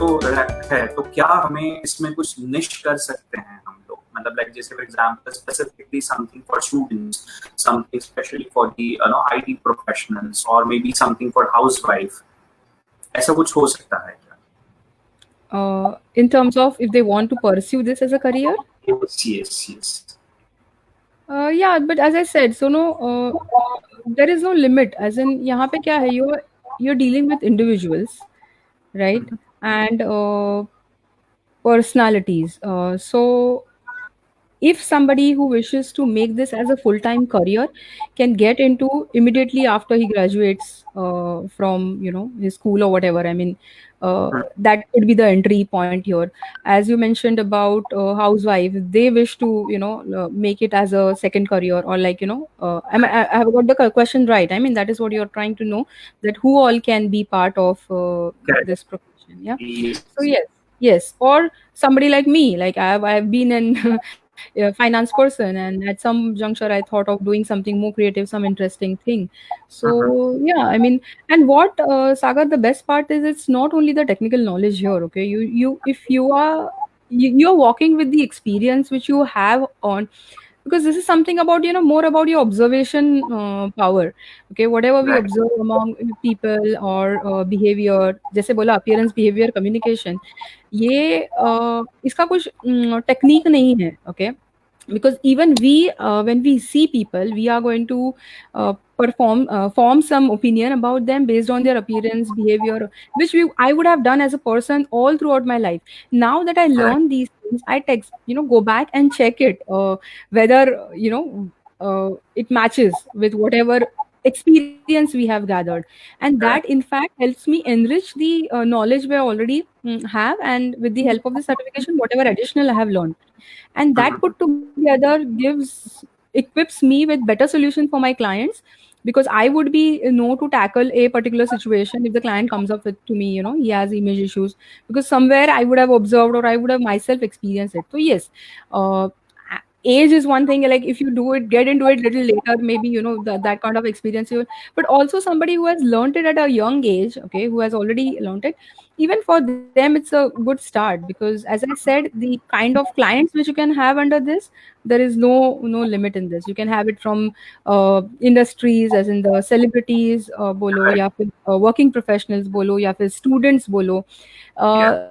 जो है तो क्या हमें इसमें कुछ निश कर सकते हैं हम लोग, मतलब लाइक जैसे for example specifically something for students, something specially for the IT professionals, और maybe something for housewife, ऐसा कुछ हो सकता है क्या? In terms of if they want to pursue this as a career? Yes. Yeah, but as I said, so no, there is no limit. As in, यहाँ पे क्या है, you're dealing with individuals, right? And personalities. So if somebody who wishes to make this as a full-time career can get into immediately after he graduates from his school or whatever, I mean, that could be the entry point here. As you mentioned about housewife, they wish to make it as a second career, or like I have got the question right? I mean, that is what you're trying to know, that who all can be part of Correct. this profession, yeah. Yes. So yes, or somebody like me, like I've been an a finance person, and at some juncture I thought of doing something more creative, some interesting thing. So yeah, I mean, and what Sagar, the best part is, it's not only the technical knowledge here. Okay, you if you are you're walking with the experience which you have on, because this is something about more about your observation power. Okay, whatever we Right. observe among people or behavior, जैसे बोला appearance, behavior, communication, ये इसका कुछ technique नहीं है. Okay, because even we when we see people, we are going to form some opinion about them based on their appearance, behavior, which I would have done as a person all throughout my life. Now that I Right. learn these things, I text, go back and check it, whether it matches with whatever experience we have gathered, and Right. that in fact helps me enrich the knowledge we already have, and with the help of the certification, whatever additional I have learned, and that put together equips me with better solution for my clients, because I would be know to tackle a particular situation if the client comes up with to me, he has image issues, because somewhere I would have observed, or I would have myself experienced it. So yes, uh, age is one thing, like if you do it, get into it little later, maybe that kind of experience you will, but also somebody who has learned it at a young age, okay, who has already learned it, even for them it's a good start, because as I said, the kind of clients which you can have under this, there is no limit in this. You can have it from industries, as in the celebrities bolo, Right. या फिर working professionals bolo, या फिर students bolo. Yeah.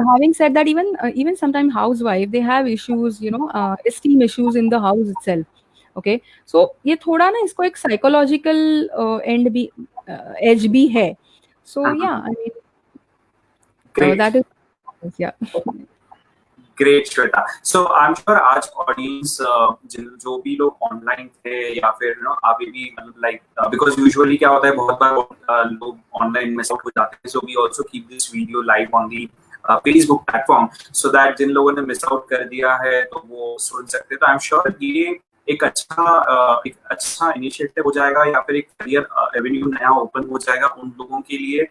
Having said that, even sometimes housewife, they have issues, esteem issues in the house itself. Okay, so ये थोड़ा ना इसको एक psychological end भी edge भी है. So yeah, I mean, Great. that is yeah. Great Shweta. So I am sure आज audience जो भी लोग ऑनलाइन थे या फिर अभी भी, मतलब लाइक बिकॉज यूजुअली क्या होता है, बहुत बार लोग ऑनलाइन मिस आउट हो जाते हैं, so we also keep this video live on the Facebook platform, so that जिन लोगों ने मिस आउट कर दिया है तो वो सुन सकते हैं. तो आई एम श्योर ये एक अच्छा इनिशिएटिव हो जाएगा, या फिर एक करियर एवेन्यू नया ओपन हो जाएगा उन लोगों के लिए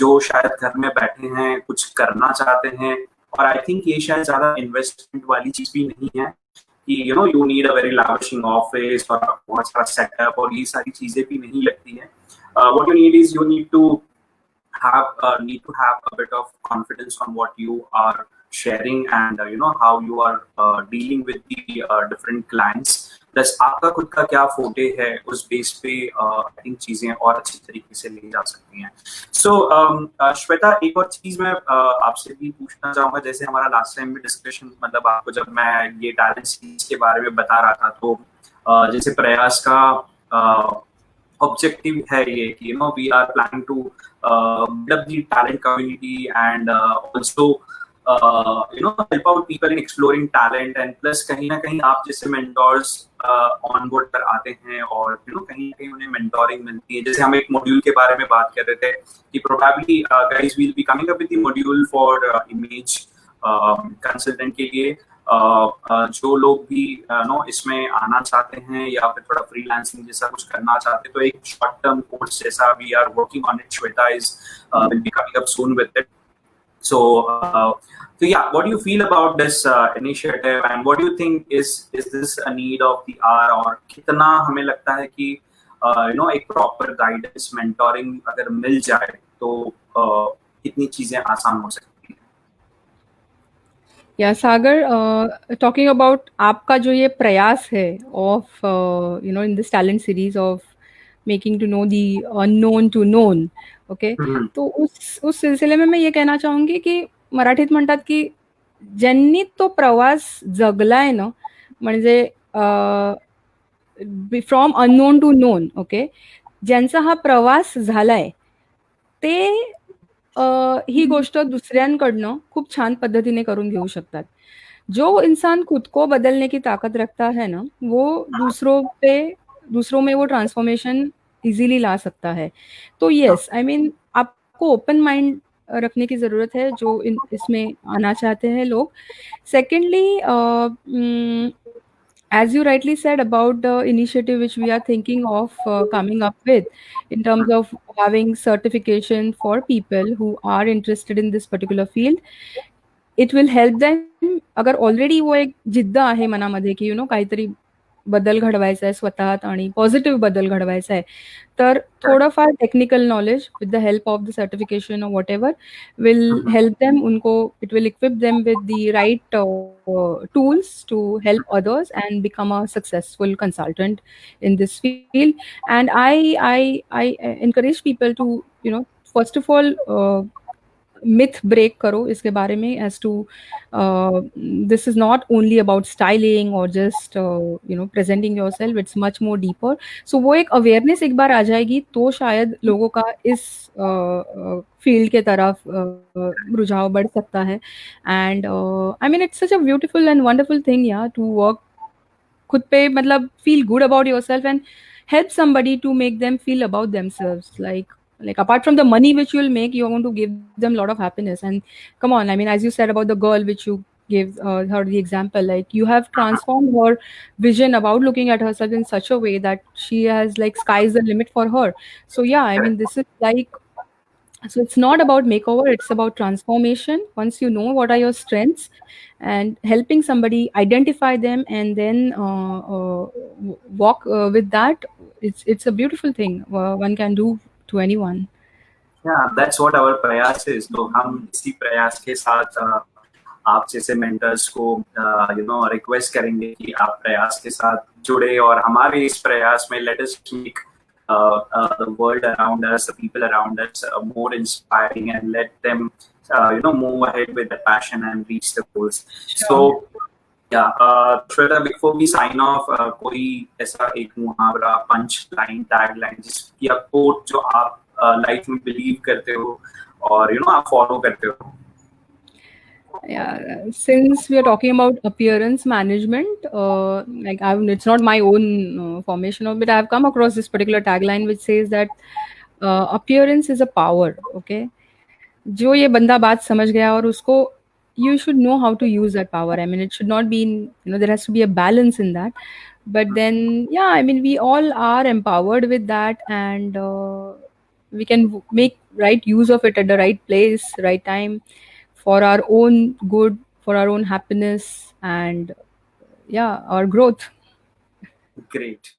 जो शायद घर में बैठे हैं, कुछ करना चाहते हैं. और आई थिंक ये शायद ज्यादा इन्वेस्टमेंट वाली चीज भी नहीं है कि you need a very lavishing office और बहुत सारा सेटअप और ये सारी चीजें भी नहीं लगती है. What you need is you need to have a bit of confidence on what you are sharing, and how you are dealing with the different clients. Plus आपका खुद का क्या फोटे है, उस बेस पे आई थिंक चीजें और अच्छी तरीके से ले जा सकती हैं. सो श्वेता, एक और चीज मैं आपसे भी पूछना चाहूंगा. जैसे हमारा लास्ट टाइम में डिस्कशन, मतलब आपको जब मैं ये टैलेंट सीरीज के बारे में बता रहा था, तो जैसे प्रयास का objective है ये कि we are planning to build up the talent community, and also help out people in exploring talent, and plus कहीं ना कहीं आप जैसे mentors on board पर आते हैं, और कहीं ना कहीं उन्हें mentoring मिलती है. जैसे हम एक मॉड्यूल के बारे में बात कर रहे थे कि probably guys will be coming up with the module for image consultant के लिए. जो लोग भी इसमें आना चाहते हैं या फिर थोड़ा फ्रीलांसिंग जैसा कुछ करना चाहते हैं, तो एक शॉर्ट टर्म कोर्स जैसा we are working on it. Shweta is will be coming up soon with it. So yeah, what do you feel about this initiative, and what do you think is this a need of the hour, और कितना हमें लगता है कि एक proper guidance, mentoring अगर मिल जाए तो कितनी चीजें आसान हो सकती हैं? या सागर, टॉकिंग अबाउट आपका जो ये प्रयास है of in this talent series of making to know the unknown to known, okay, hmm, तो उस सिलसिले में मैं ये कहना चाहूंगी की मराठीत म्हणतात की ज्यांनी तो प्रवास जगलाय ना, म्हणजे from unknown to known, okay, ज्यांचा हा प्रवास झालाय ते ही गोष्ट दुसऱ्यांकडनं खूप छान पद्धतीने करून घेऊ शकतात. जो इंसान खुद को बदलने की ताकत रखता है ना, वो दूसरों में वो ट्रांसफॉर्मेशन इजीली ला सकता है. तो यस, आई मीन आपको ओपन माइंड रखने की ज़रूरत है जो इसमें आना चाहते हैं लोग. Secondly, as you rightly said about the initiative which we are thinking of coming up with in terms of having certification for people who are interested in this particular field, it will help them. अगर already वो एक जिद्द आहे मनामध्ये की काहीतरी बदल घडवायचा आहे स्वतःत आणि पॉझिटिव्ह बदल घडवायचा आहे, तर थोडंफार technical knowledge with the help of the certification और whatever will help them. उनको it will equip them with the right tools to help others and become a successful consultant in this field. And I encourage people to, first of all, myth break करो इसके बारे में as to this is not only about styling or just presenting yourself, it's much more deeper. So वो एक awareness एक बार आ जाएगी तो शायद लोगों का इस फील्ड के तरफ रुझाव बढ़ सकता है. And I mean it's such a beautiful and wonderful thing या टू वर्क खुद पे, मतलब feel good about yourself and help somebody to make them feel about themselves. Like apart from the money which you'll make, you're going to give them a lot of happiness. And come on, I mean, as you said about the girl which you gave her the example, like you have transformed her vision about looking at herself in such a way that she has like sky's the limit for her. So yeah, I mean, this is like, so it's not about makeover, it's about transformation. Once you know what are your strengths and helping somebody identify them and then walk with that, it's a beautiful thing one can do to anyone. yeah, that's what our प्रयास is. तो हम इसी प्रयास के साथ आप जैसे mentors को रिक्वेस्ट करेंगे कि आप प्रयास के साथ जुड़े और हमारे इस प्रयास में let us make the world around us, the people around us, more inspiring, and let them move ahead with the passion and reach the goals. So yeah, Shweta, before we sign off, कोई ऐसा एक मुहावरा, punch line, tag line, जिस या coat जो आप life में believe करते हो और आप फॉलो करते हो? Yeah, since we are talking about appearance management, it's not my own formation, but I've come across this particular tagline which says that appearance is a power. Okay, जो ये बंदा बात समझ गया और उसको, you should know how to use that power. I mean, it should not be in, there has to be a balance in that. But then, yeah, I mean, we all are empowered with that, and we can make right use of it at the right place, right time, for our own good, for our own happiness, and yeah, our growth. Great.